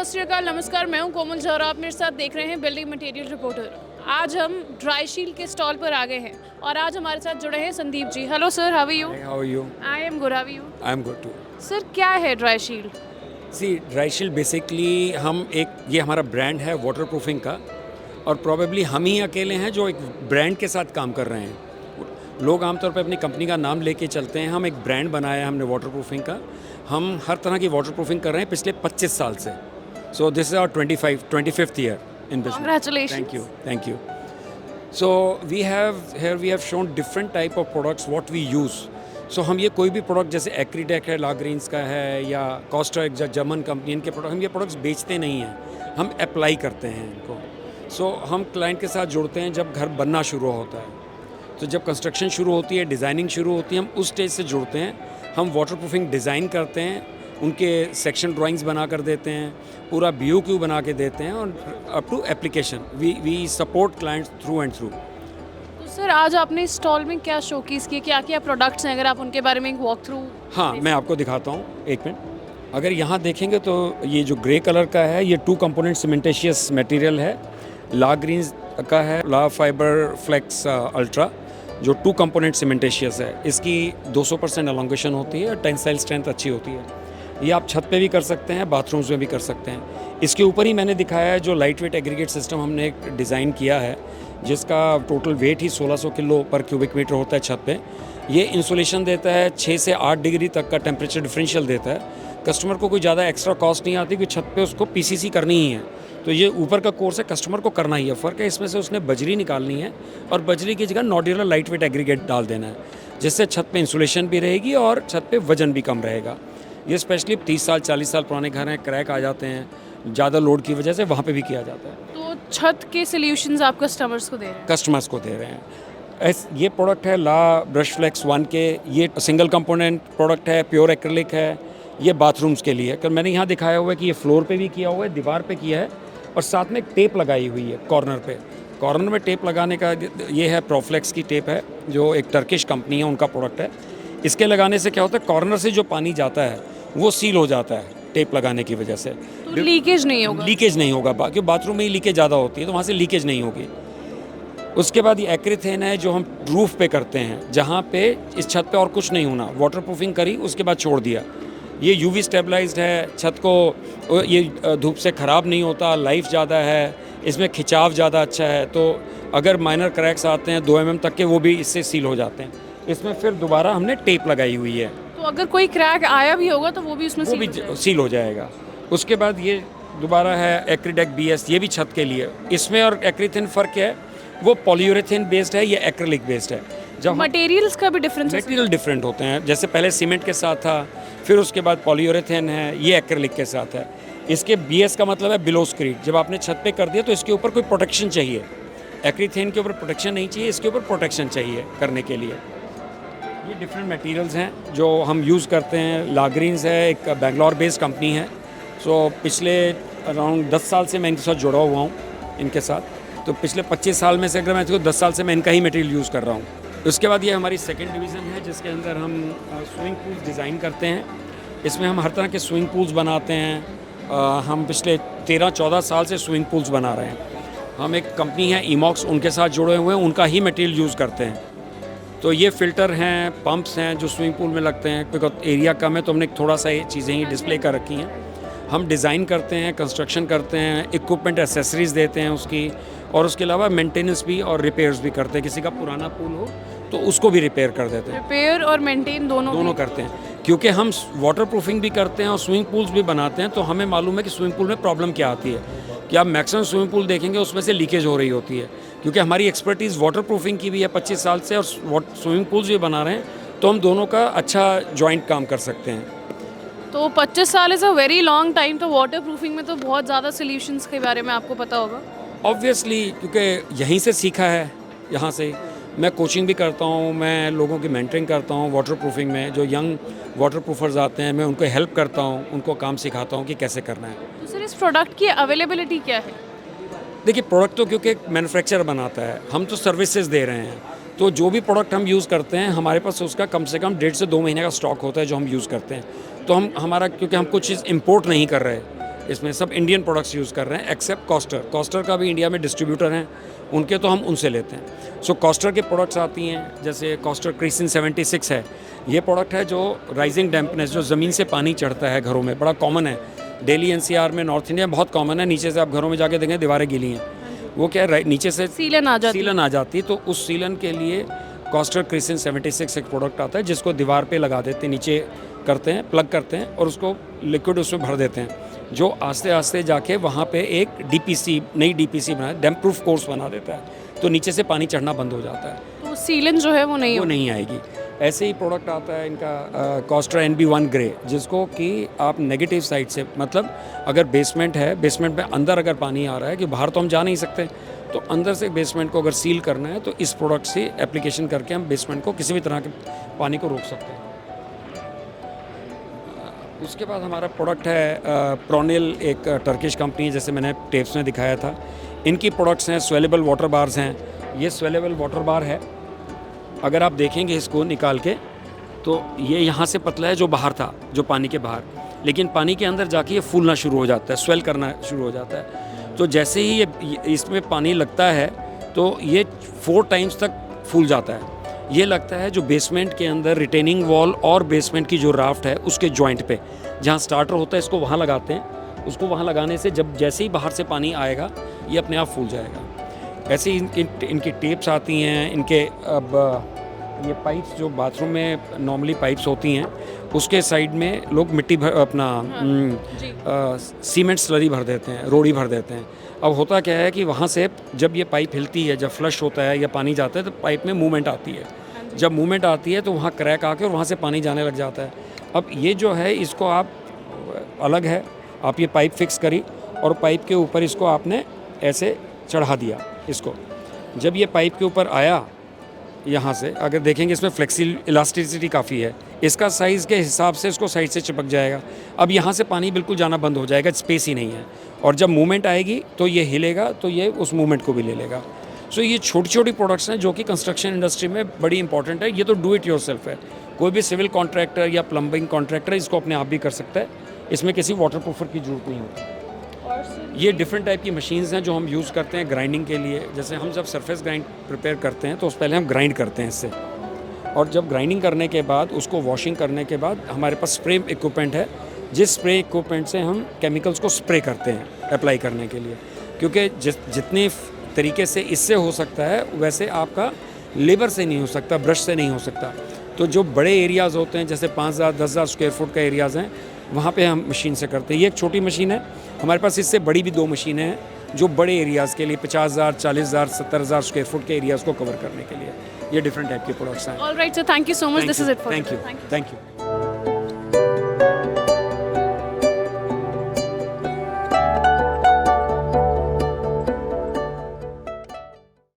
श्री अकाल, नमस्कार। मैं हूं कोमल झा और आप मेरे साथ देख रहे हैं बिल्डिंग मटेरियल रिपोर्टर। आज हम ड्राई शील्ड के स्टॉल पर आ गए हैं और आज हमारे साथ जुड़े हैं Sandeep ji. Hello sir, how are you? Hi, how are you? I am good, how are you? I'm good too. Sir, क्या है dry shield? See, dry shield basically ये हमारा ब्रांड है वाटर प्रूफिंग का, और प्रोबेबली हम ही अकेले हैं जो एक ब्रांड के साथ काम कर रहे हैं। लोग आमतौर पर अपनी कंपनी का नाम लेके चलते हैं, हम एक ब्रांड बनाया है हमने वाटर प्रूफिंग का। हम हर तरह की वाटर प्रूफिंग कर रहे हैं पिछले 25 साल से। So this is our 25th year in business. Congratulations. Thank you. So we have shown different type of products what we use. So हम ये कोई भी प्रोडक्ट जैसे एक्रीडेक है, लाग्रीन्स का है, या कॉस्टा एक जर्मन कंपनी, इनके प्रोडक्ट हम ये प्रोडक्ट्स बेचते नहीं हैं, हम अप्लाई करते हैं इनको। सो हम क्लाइंट के साथ जुड़ते हैं जब घर बनना शुरू होता है। तो जब कंस्ट्रक्शन शुरू होती है, डिज़ाइनिंग शुरू होती है, हम उस स्टेज से जुड़ते हैं। हम वाटर प्रूफिंग डिज़ाइन करते हैं, उनके सेक्शन ड्राइंग्स बना कर देते हैं, पूरा BOQ बना के देते हैं, और up to application we support clients through and through. तो सर, आज आपने इस स्टॉल में क्या शोकेस किए, क्या क्या प्रोडक्ट्स हैं? अगर आप उनके बारे में एक वॉक थ्रू। हाँ, मैं आपको दिखाता हूँ, एक मिनट। अगर यहाँ देखेंगे तो ये जो ग्रे कलर का है, ये 2 कंपोनेंट सीमेंटेशियस मटेरियल है। ला ग्रीन्स का है ला फाइबर फ्लेक्स अल्ट्रा, जो 2 कंपोनेंट सीमेंटेशियस है। इसकी 200% एलोंगेशन होती है, टेंसाइल स्ट्रेंथ अच्छी होती है। ये आप छत पे भी कर सकते हैं, बाथरूम्स में भी कर सकते हैं। इसके ऊपर ही मैंने दिखाया है जो लाइट वेट एग्रीगेट सिस्टम हमने एक डिज़ाइन किया है, जिसका टोटल वेट ही 1600 किलो पर क्यूबिक मीटर होता है छत पे। ये इंसुलेशन देता है, 6 से 8 डिग्री तक का टेम्परेचर डिफरेंशियल देता है। कस्टमर को कोई ज़्यादा एक्स्ट्रा कॉस्ट नहीं आती, क्योंकि छत पे उसको PCC करनी ही है। तो ये ऊपर का कोर्स है, कस्टमर को करना ही है। फ़र्क है इसमें से उसने बजरी निकालनी है, और बजरी की जगह नॉड्यूलर लाइट वेट एग्रीगेट डाल देना है, जिससे छत पे इंसुलेशन भी रहेगी और छत पे वजन भी कम रहेगा। ये स्पेशली 30 साल 40 साल पुराने घर हैं, क्रैक आ जाते हैं ज़्यादा लोड की वजह से, वहाँ पे भी किया जाता है। तो छत के सॉल्यूशंस आप कस्टमर्स को दे रहे हैं? कस्टमर्स को दे रहे हैं। ये प्रोडक्ट है ला ब्रश फ्लेक्स 1 के, ये सिंगल कंपोनेंट प्रोडक्ट है, प्योर एक्रिलिक है। ये बाथरूम्स के लिए है। मैंने यहाँ दिखाया हुआ है कि ये फ्लोर पे भी किया हुआ है, दीवार पे किया है, और साथ में एक टेप लगाई हुई है कॉर्नर पे। कॉर्नर में टेप लगाने का ये है, प्रोफ्लेक्स की टेप है, जो एक टर्किश कंपनी है, उनका प्रोडक्ट है। इसके लगाने से क्या होता है, कॉर्नर से जो पानी जाता है वो सील हो जाता है टेप लगाने की वजह से। तो लीकेज नहीं होगा? लीकेज नहीं होगा, क्योंकि बाथरूम में ही लीकेज ज़्यादा होती है, तो वहाँ से लीकेज नहीं होगी। उसके बाद ये एक्रीथेन है, जो हम रूफ पे करते हैं, जहाँ पे इस छत पे और कुछ नहीं होना, वाटर प्रूफिंग करी, उसके बाद छोड़ दिया। ये UV स्टेबलाइज्ड है, छत को ये धूप से ख़राब नहीं होता, लाइफ ज़्यादा है, इसमें खिंचाव ज़्यादा अच्छा है। तो अगर माइनर क्रैक्स आते हैं 2 mm तक के, वो भी इससे सील हो जाते हैं। इसमें फिर दोबारा हमने टेप लगाई हुई है, तो अगर कोई क्रैक आया भी होगा तो वो भी उसमें सील हो जाएगा। उसके बाद ये दोबारा है एक्रीडेक BS, ये भी छत के लिए। इसमें और एक्रीथेन फ़र्क क्या है, वो पॉलीयूरेथेन बेस्ड है, ये एक्रिलिक बेस्ड है। जब मटेरियल्स का भी डिफरेंस मटेरियल डिफरेंट होते हैं, जैसे पहले सीमेंट के साथ था, फिर उसके बाद पॉलीयूरेथेन है, ये एक्रिलिक के साथ है। इसके BS का मतलब है बिलो स्क्रीड। जब आपने छत पे कर दिया तो इसके ऊपर कोई प्रोटेक्शन चाहिए। एक्रीथेन के ऊपर प्रोटेक्शन नहीं चाहिए, इसके ऊपर प्रोटेक्शन चाहिए करने के लिए। ये डिफरेंट मटेरियल्स हैं जो हम यूज़ करते हैं। लाग्रीन्स है, एक बेंगलोर बेस्ड कंपनी है। सो पिछले अराउंड 10 साल से मैं इनके साथ जुड़ा हुआ हूँ, इनके साथ। तो पिछले 25 साल में से अगर मैं इसको 10 साल से मैं इनका ही मटेरियल यूज़ कर रहा हूँ। उसके बाद ये हमारी सेकंड डिवीज़न है, जिसके अंदर हम स्विमिंग पूल्स डिज़ाइन करते हैं। इसमें हम हर तरह के स्विमिंग पूल्स बनाते हैं। हम पिछले 13-14 साल से स्विमिंग पूल्स बना रहे हैं। हम एक कंपनी है ईमॉक्स, उनके साथ जुड़े हुए हैं, उनका ही मटेरियल यूज़ करते हैं। तो ये फ़िल्टर हैं, पंप्स हैं, जो स्विमिंग पूल में लगते हैं। क्योंकि एरिया कम है तो हमने थोड़ा सा ये चीज़ें ही डिस्प्ले कर रखी हैं। हम डिज़ाइन करते हैं, कंस्ट्रक्शन करते हैं, इक्विपमेंट एसेसरीज़ देते हैं उसकी, और उसके अलावा मेंटेनेंस भी और रिपेयर्स भी करते हैं। किसी का पुराना पूल हो तो उसको भी रिपेयर कर देते हैं। रिपेयर और मेंटेन दोनों करते हैं, क्योंकि हम वाटर प्रूफिंग भी करते हैं और स्विमिंग पूल्स भी बनाते हैं। तो हमें मालूम है कि स्विमिंग पूल में प्रॉब्लम क्या आती है। कि आप मैक्सिमम स्विमिंग पूल देखेंगे उसमें से लीकेज हो रही होती है, क्योंकि हमारी एक्सपर्टीज़ वाटर प्रूफिंग की भी है 25 साल से, और स्विमिंग पूल्स भी बना रहे हैं। तो हम दोनों का अच्छा जॉइंट काम कर सकते हैं। तो 25 साल is a very long time. तो वाटर प्रूफिंग में तो बहुत ज़्यादा सोल्यूशंस के बारे में आपको पता होगा। ऑब्वियसली, क्योंकि यहीं से सीखा है। यहाँ से मैं कोचिंग भी करता हूँ, मैं लोगों की मेंटरिंग करता हूँ वाटर प्रूफिंग में। जो यंग वाटर प्रूफर्स आते हैं, मैं उनको हेल्प करता हूँ, उनको काम सिखाता हूँ कि कैसे करना है। तो सर, इस प्रोडक्ट की अवेलेबिलिटी क्या है? देखिए, प्रोडक्ट तो क्योंकि मैन्युफैक्चरर बनाता है, हम तो सर्विसेज दे रहे हैं। तो जो भी प्रोडक्ट हम यूज़ करते हैं, हमारे पास उसका कम से कम 1.5 से 2 महीने का स्टॉक होता है जो हम यूज़ करते हैं। तो हमारा, क्योंकि हम कुछ चीज़ इंपोर्ट नहीं कर रहे, इसमें सब इंडियन प्रोडक्ट्स यूज़ कर रहे हैं एक्सेप्ट कॉस्टर। कॉस्टर का भी इंडिया में डिस्ट्रीब्यूटर हैं, उनके तो हम उनसे लेते हैं। सो कॉस्टर के प्रोडक्ट्स आती हैं, जैसे कॉस्टर क्रिसिन 76 है। ये प्रोडक्ट है जो राइजिंग डैम्पनेस, जो ज़मीन से पानी चढ़ता है घरों में, बड़ा कॉमन है। दिल्ली एनसीआर में, नॉर्थ इंडिया में बहुत कॉमन है। नीचे से आप घरों में जाके देखें दीवारें गीली हैं, वो क्या है नीचे से सीलन आ जाती तो उस सीलन के लिए कॉस्टर क्रिसिन 76 एक प्रोडक्ट आता है, जिसको दीवार पे लगा देते हैं, नीचे करते हैं, प्लग करते हैं और उसको लिक्विड उसमें भर देते हैं, जो आस्ते आस्ते जाके वहाँ पे एक डीपीसी, नई डीपीसी बना, डैम्प प्रूफ कोर्स बना देता है, तो नीचे से पानी चढ़ना बंद हो जाता है, तो सीलन जो है वो नहीं आएगी। ऐसे ही प्रोडक्ट आता है इनका कॉस्टर NB1 ग्रे, जिसको कि आप नेगेटिव साइड से, मतलब अगर बेसमेंट है, बेसमेंट में अंदर अगर पानी आ रहा है, कि बाहर तो हम जा नहीं सकते, तो अंदर से बेसमेंट को अगर सील करना है तो इस प्रोडक्ट से एप्लीकेशन करके हम बेसमेंट को किसी भी तरह के पानी को रोक सकते हैं। उसके बाद हमारा प्रोडक्ट है प्रोनिल, एक टर्किश कंपनी है, जैसे मैंने टेप्स में दिखाया था। इनकी प्रोडक्ट्स हैं स्वेलेबल वाटर बार्स हैं। ये स्वेलेबल वाटर बार है, अगर आप देखेंगे इसको निकाल के तो ये यहाँ से पतला है जो बाहर था, जो पानी के बाहर, लेकिन पानी के अंदर जाके ये फूलना शुरू हो जाता है, स्वेल करना शुरू हो जाता है। तो जैसे ही ये इसमें पानी लगता है तो ये 4 टाइम्स तक फूल जाता है। ये लगता है जो बेसमेंट के अंदर रिटेनिंग वॉल और बेसमेंट की जो राफ्ट है उसके जॉइंट पे, जहाँ स्टार्टर होता है, इसको वहाँ लगाते हैं। उसको वहाँ लगाने से जब जैसे ही बाहर से पानी आएगा ये अपने आप फूल जाएगा। ऐसे ही इनकी टेप्स आती हैं। इनके अब ये पाइप्स जो बाथरूम में नॉर्मली पाइप्स होती हैं, उसके साइड में लोग मिट्टी सीमेंट स्लरी भर देते हैं, रोड़ी भर देते हैं। अब होता क्या है कि वहाँ से जब ये पाइप हिलती है, जब फ्लश होता है या पानी जाता है, तो पाइप में मूवमेंट आती है। जब मूवमेंट आती है तो वहाँ क्रैक आके और वहाँ से पानी जाने लग जाता है। अब ये जो है इसको आप अलग है, आप ये पाइप फिक्स करी और पाइप के ऊपर इसको आपने ऐसे चढ़ा दिया इसको। जब ये पाइप के ऊपर आया, यहाँ से अगर देखेंगे इसमें फ्लेक्सिल इलास्टिसिटी काफ़ी है, इसका साइज़ के हिसाब से इसको साइड से चिपक जाएगा। अब यहाँ से पानी बिल्कुल जाना बंद हो जाएगा, स्पेस ही नहीं है, और जब मूवमेंट आएगी तो ये हिलेगा, तो ये उस मूवमेंट को भी ले लेगा। सो ये छोटी छोटी प्रोडक्ट्स हैं जो कि कंस्ट्रक्शन इंडस्ट्री में बड़ी इंपॉर्टेंट है। ये तो डू इट योरसेल्फ है, कोई भी सिविल कॉन्ट्रैक्टर या प्लम्बिंग कॉन्ट्रैक्टर इसको अपने आप भी कर सकता है, इसमें किसी वाटर प्रूफर की जरूरत नहीं होती। ये डिफरेंट टाइप की मशीन्स हैं जो हम यूज़ करते हैं ग्राइंडिंग के लिए। जैसे हम जब सरफेस ग्राइंड प्रिपेयर करते हैं तो उससे पहले हम ग्राइंड करते हैं इससे, और जब ग्राइंडिंग करने के बाद उसको वॉशिंग करने के बाद हमारे पास स्प्रे इक्विपमेंट है, जिस स्प्रे इक्विपमेंट से हम केमिकल्स को स्प्रे करते हैं अप्लाई करने के लिए, क्योंकि जितने तरीके से इससे हो सकता है वैसे आपका लेबर से नहीं हो सकता, ब्रश से नहीं हो सकता। तो जो बड़े एरियाज़ होते हैं, जैसे 5000 10,000 स्क्वायर फुट का एरियाज़ हैं, वहाँ पे हम मशीन से करते हैं। ये एक छोटी मशीन है, हमारे पास इससे बड़ी भी 2 मशीनें हैं जो बड़े एरियाज़ के लिए 50,000 40,000 70,000 स्क्वायर फुट के एरियाज़ को कवर करने के लिए। ये डिफरेंट टाइप के प्रोडक्ट्स हैं। Alright sir, thank you so much, this is it for thank you.